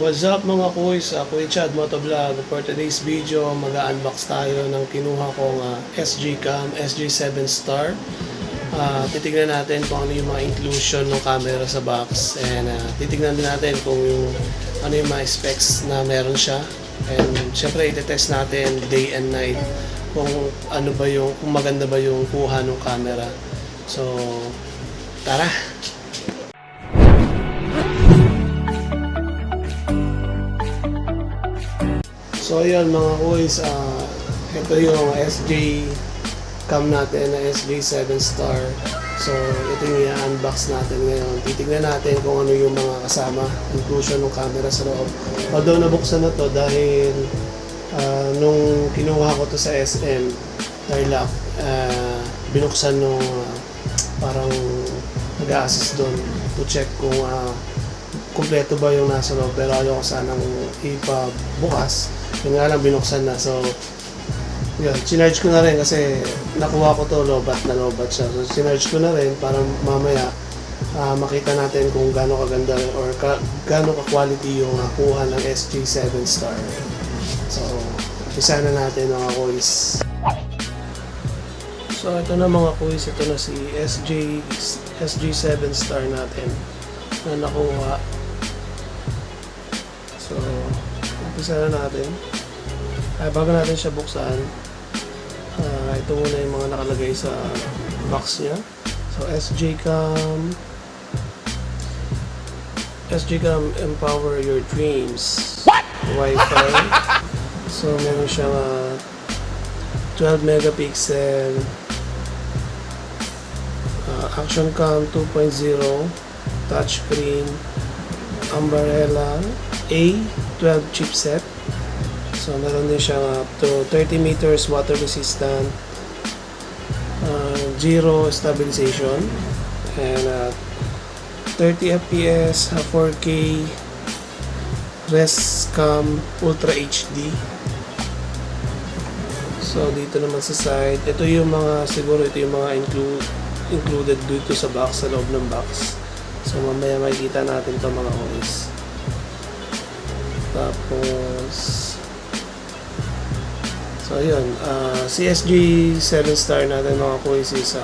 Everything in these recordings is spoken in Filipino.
What's up mga kuys? Ako Chad Motovlog. For today's video, mag-unbox tayo ng kinuha kong SG Cam SG7 Star. Titignan natin kung ano yung mga inclusion ng camera sa box, and titignan din natin kung ano yung mga specs na meron siya, and syempre itetest natin day and night kung ano ba yung, kung maganda ba yung kuha ng camera. So tara! So ayun mga kuys, ito yung SG cam natin na SG7 Star. So ito yung i-unbox natin ngayon. Titignan natin kung ano yung mga kasama, inclusion ng camera sa loob. Although nabuksan na to dahil nung kinuha ko to sa SM Tarlac, binuksan nung parang nag-a-assist doon to check kung kumpleto ba yung nasa loob, pero ayaw ko sanang ipabukas. Yung nga lang binuksan na, so yun, sinarge ko na rin kasi nakuha ko to, lobat na lobat siya. So sinarge ko na rin para mamaya makita natin kung gaano kaganda or gaano ka-quality yung nakuha ng SG7 Star. So isa na natin mga kuys. So ito na mga kuys, ito na si SG7 Star natin na nakuha. So umpisa na natin. Bago natin siya buksan, ito muna yung mga nakalagay sa box niya. So SG Cam Empower Your Dreams. What? Wi-Fi. So meron siyang 12 megapixel, Action Cam 2.0, touchscreen, Ambarella A12 chipset. So meron din siyang up to 30 meters water resistant, zero stabilization, and 30 fps, 4K res cam ultra HD. So dito naman sa side, ito yung mga, siguro ito yung mga included dito sa box, sa loob ng box. So mamaya makikita natin ito mga kuys. Tapos so yun, CSG7 Star natin mga kuys is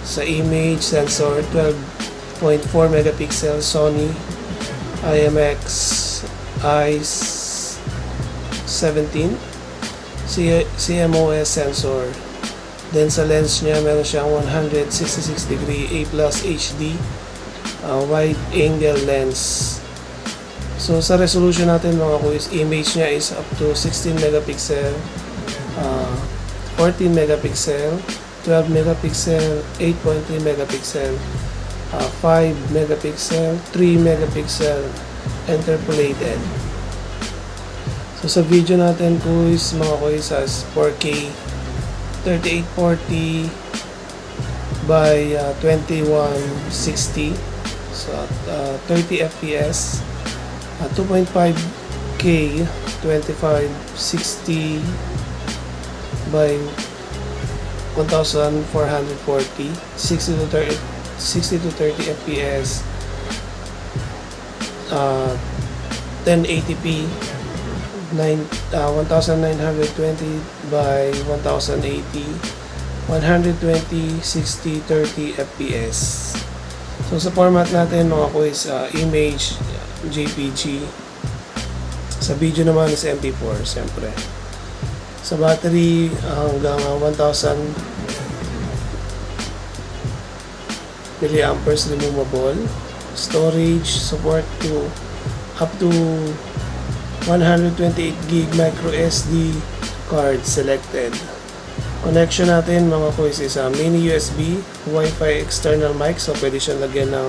sa image sensor 12.4 megapixel Sony IMX i17 CMOS sensor. Then sa lens niya meron siyang 166 degree A+ HD wide angle lens. So sa resolution natin mga kuys, image niya is up to 16 megapixel, 14 megapixel, 12 megapixel, 8.3 megapixel, 5 megapixel, 3 megapixel, interpolated. So sa video natin kuys, mga kuys, as 4K 3840 by 2160, so 30 fps, 2.5K 2560 by 1440, 60 to 30 fps, 1080p 1920 by 1080, 120 60 30 fps. So sa format natin mga kuys, image JPG, sa video naman is MP4 siyempre. Sa battery hanggang 1000 milliamperes removable. Storage support to up to 128 gig micro SD card selected. Connection natin mga kuys is mini USB, Wi-Fi external mic, so pwede siyang lagyan ng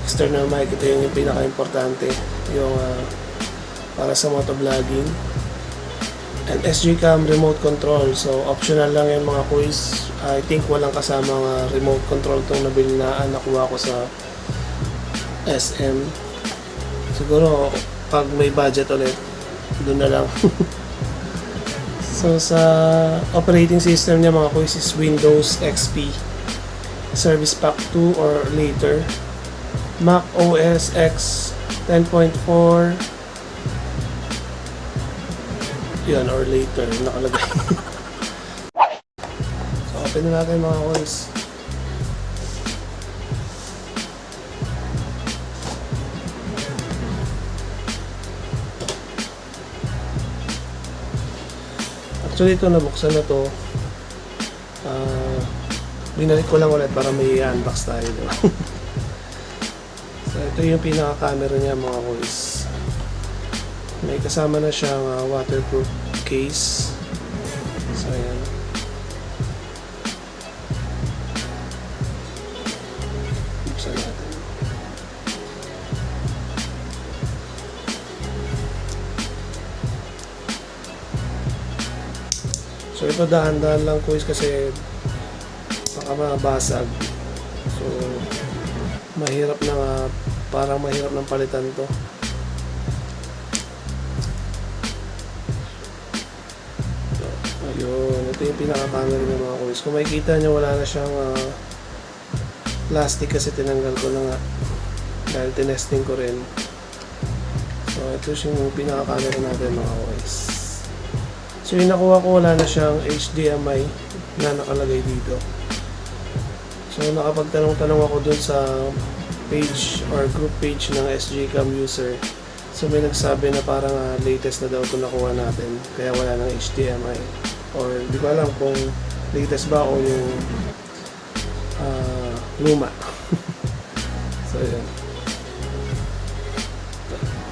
external mic. Ito yung pinaka-importante, yung para sa motovlogging. And SG Cam remote control, so optional lang yan mga kuys. I think walang kasamang remote control itong nabili na nakuha ko sa SM. Siguro pag may budget ulit, doon na lang. So sa operating system niya mga kuys is Windows XP. Service Pack 2 or later. Mac OS X 10.4 yan or later nakalagay. So open na natin mga boys. Actually ito nabuksan na to. Binalik ko lang ulit para may unbox tayo, diba? So ito yung pinaka-camera niya mga boys. May kasama na siyang waterproof case. So ayan. Buksan natin. So ito dahan-dahan lang guys kasi baka mabasag. So mahirap na parang mahirap ng palitan to. So, ayun, ito yung pinaka-camera ng mga guys. Kung makikita nyo wala na siyang plastic kasi tinanggal ko na nga dahil tinesting ko rin. So ito yung pinaka-camera natin mga guys. So yung nakuha ko wala na siyang HDMI na nakalagay dito. So nakapagtanong-tanong ako dun sa page or group page ng SG Cam user. So may nagsabi na parang latest na daw ito nakuha natin kaya wala nang HDMI. Or di ko alam kung latest ba o yung luma. So yun.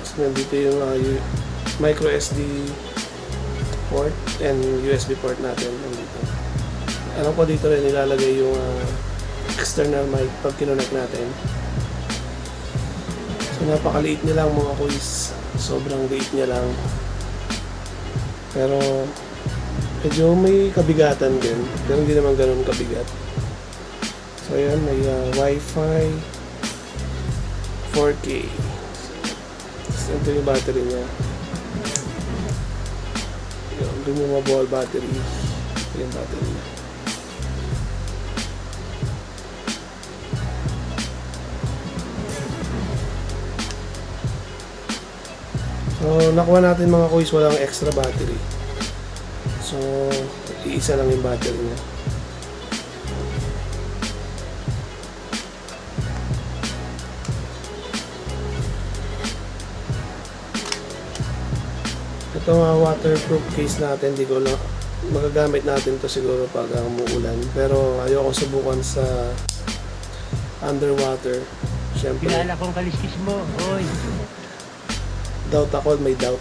So nandito yung micro SD port and USB port natin nandito. Alam ko dito rin nilalagay yung external mic pag kinonect natin. So napakaliit niya lang mga kuys. Sobrang liit niya lang. Pero medyo may kabigatan din. Pero hindi naman ganun kabigat. So ayan, may Wi-Fi 4K. So ito yung battery niya. Removable battery. Ito yung battery niya. So nakuha natin mga kuys walang extra battery. So iisa lang yung battery niya. Ito nga waterproof case natin, di ko lang magagamit natin to siguro pag umuulan. Pero ayoko subukan sa underwater. Siyempre. Kilala kong kaliskis mo, oy. Doubt ako, may doubt.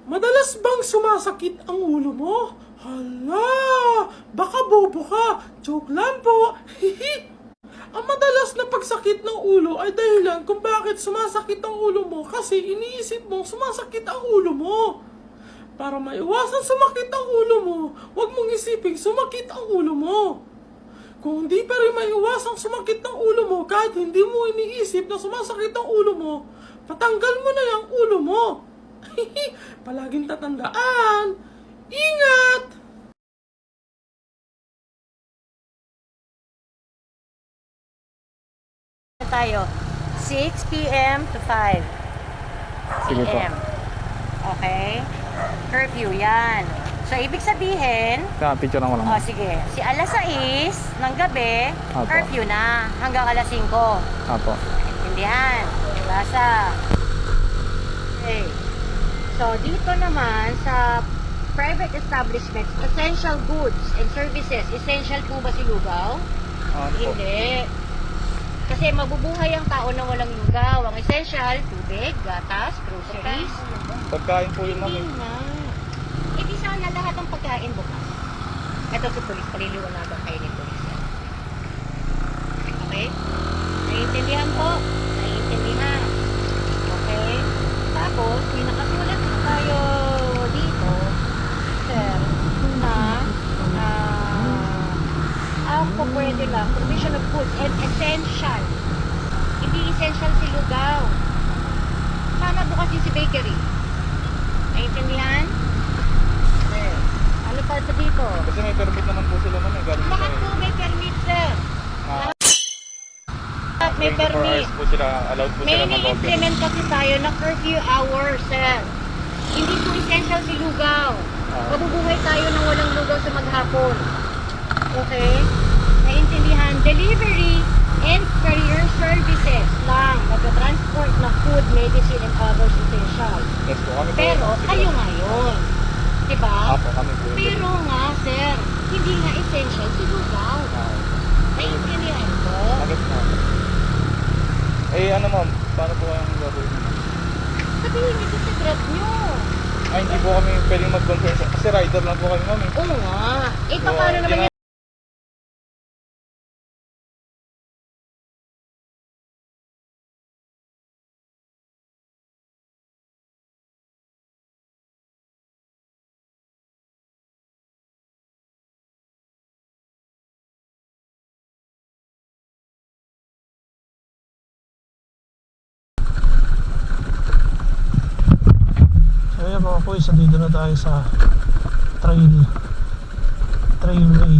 Madalas bang sumasakit ang ulo mo? Hala! Baka bobo ka! Joke lang po! Hihi! Ang madalas na pagsakit ng ulo ay dahilan kung bakit sumasakit ang ulo mo kasi iniisip mo sumasakit ang ulo mo. Para maiwasan sumakit ang ulo mo, huwag mong isiping sumakit ang ulo mo. Kung hindi pa rin maiwasang sumakit ang ulo mo kahit hindi mo iniisip na sumasakit ang ulo mo, patanggal mo na yung ulo mo. Palaging tatandaan. Ingat! Tayo, 6 p.m. to 5 Sige po. p.m. Okay? Curfew yan. So, ibig sabihin, Picture lang ko lang. sige, si alas 6 ng gabi, Apo. curfew na hanggang alas 5. Apo. Intindihan. Basa. Okay. So, dito naman sa private establishments, essential goods and services. Essential po ba si lugaw? Ano po? Hindi. Kasi mabubuhay ang tao na walang lugaw. Ang essential, tubig, gatas, groceries. Pagkain po yun, ma'am. Hindi na. Eh di sana lahat ng pagkain bukas. Ito si Police, paliliwanagan kayo ni Police. Okay? Naiintindihan po? Naiintindihan. Okay? Tapos, may nakasulat na tayo dito, sir, na ang pwede lang, provision of goods and essential. Hindi essential si lugaw. Sana bukas yung si bakery. Naiintindihan? Okay. Ano pa ito dito? Kasi may permit naman po sila, ma'am. Galing po Lahat tayo. po may permit, sir. Ah, Lahat may 24 permit. hours po sila, allowed po May sila mag-open. ini-implement kasi tayo na curfew hours, sir. Hindi po essential si lugaw. Mabubuhay tayo ng walang lugaw sa maghapon. Okay? Naintindihan? Delivery and courier services lang. Nag-transport ng food, medicine, and others essential. Yes po, kami po. Pero Sige kayo po. ngayon. Diba? Apo, kami po. Pero nga, sir, hindi nga essential si lugaw. Naintindihan ko? Agad na. Eh, ano, ma'am? Paano po kayang gagawin? Sabihin niyo sa grab nyo. Ay, hindi po kami pwedeng mag-confirm. Kasi rider lang po kami, ma'am. Eh. Oo nga. Eh, So, paano naman yun yung So ayan mga boys, dito na tayo sa trailway.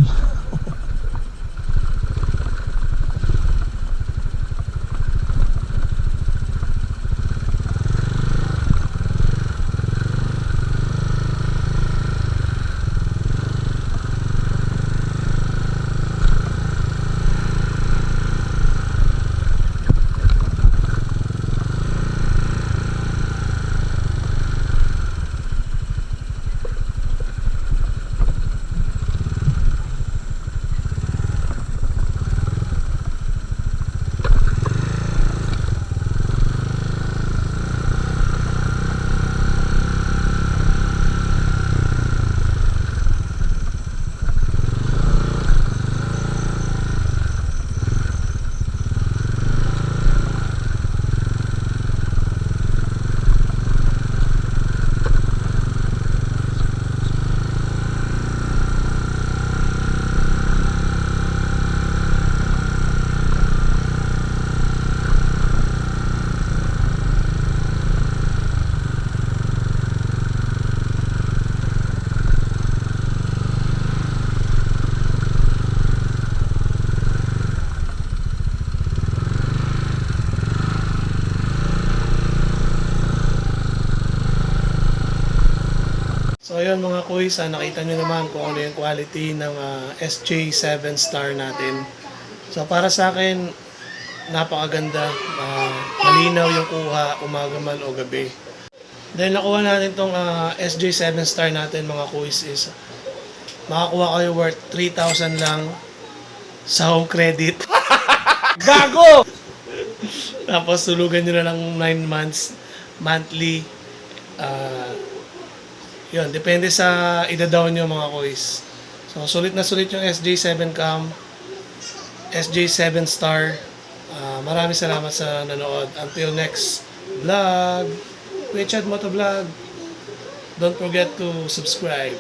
So ayun mga kuys, nakita nyo naman kung ano yung quality ng SJ 7 star natin. So para sa akin, napakaganda. Malinaw yung kuha, umaga man o gabi. Dahil nakuha natin tong SJ 7 star natin mga kuys is makakuha kayo worth 3,000 lang sa home credit. Gago! Tapos tulugan nyo na lang 9 months monthly. Yun, depende sa ida-down nyo mga kuys. So, sulit na sulit yung SJ7 cam, SJ7 star. Maraming salamat sa nanood. Until next vlog, Richard Motovlog. Don't forget to subscribe.